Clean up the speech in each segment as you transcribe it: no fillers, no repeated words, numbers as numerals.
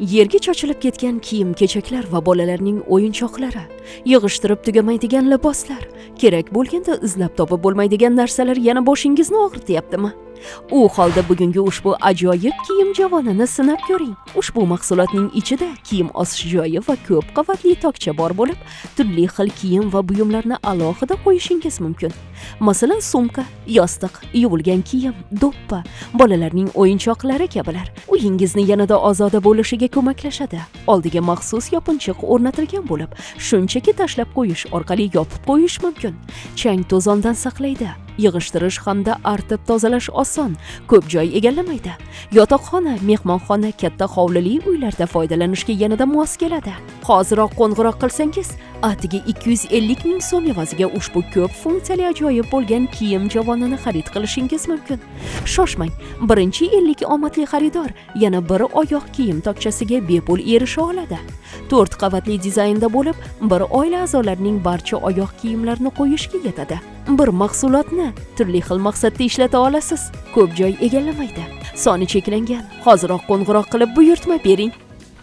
Yerga chochilib ketgan kiyim-kechaklar va bolalarning o'yinchoqlari, yig'ishtirib tugamaydigan liboslar, kerak bo'lganda izlab topib bo'lmaydigan narsalar yana boshingizni og'rityaptimi? U holda bugungi ushbu ajoyib kiyim javonini sinab ko'ring. Ushbu mahsulotning ichida kiyim osish joyi va ko'p qavatli tokcha bor bo'lib, turli xil kiyim va buyumlarni alohida qo'yishingiz mumkin. Masalan, sumka, yostiq, yuvilgan kiyim, do'ppi, bolalarning o'yinchoqlari kabilar uyingizni yanada ozoda bo'lishiga ko'maklashadi. Oldiga maxsus yopinchiq o'rnatilgan bo'lib, shunchaki tashlab qo'yish orqali yopib qo'yish mumkin. Chang to'zondan saqlaydi. Yig'ishtirish hamda artib tozalash oson, ko'p joy egallamaydi. Yotoqxona, mehmonxona, katta hovlili uylarda foydalanishga yanada mos keladi. Hoziroq qo'ng'iroq qilsangiz, atigi 250 ming so'm evaziga ushbu ko'p funksiyali ajoyib bo'lgan kiyim javonini xarid qilishingiz mumkin. Shoshmang, birinchi 50 omadli xaridor yana bir oyoq kiyim tokchasiga bepul erisha oladi. 4 qavatli dizaynda bo'lib, bir oila a'zolarining barcha oyoq kiyimlarini qo'yishga yetadi. Bir mahsulotni turli xil maqsadda ishlata olasiz. Ko'p joy egallamaydi. Soni cheklangan. Hoziroq qo'ng'iroq qilib buyurtma bering.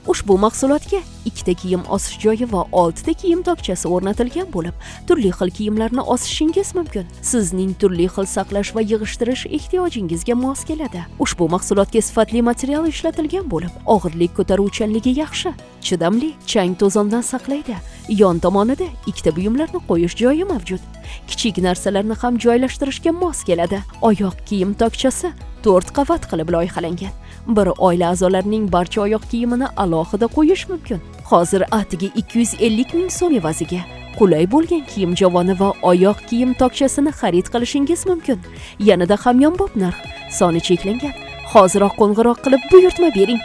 Ushbu mahsulotga 2 ta kiyim osish joyi va 6 ta kiyim tokchasi o'rnatilgan bo'lib, turli xil kiyimlarni osishingiz mumkin. Sizning turli xil saqlash va yig'ishtirish ehtiyojingizga mos keladi. Ushbu mahsulotga sifatli material ishlatilgan bo'lib, og'irlik ko'taruvchanligi yaxshi, chidamli, chang to'zondan saqlaydi. Yon tomonida 2 ta buyumlarni qo'yish joyi mavjud. Kichik narsalarni ham joylashtirishga mos keladi. Oyoq kiyim tokchasi 4 qavat qilib loyihalangan. Bir oila a'zolarining barcha oyoq kiyimini alohida qo'yish mumkin. Hozir atigi 250 ming so'm evaziga qulay bo'lgan kiyim javoni va oyoq kiyim tokchasini xarid qilishingiz mumkin. Yanada hamyonbop narx, soni cheklangan. Hoziroq qo'ng'iroq qilib buyurtma bering.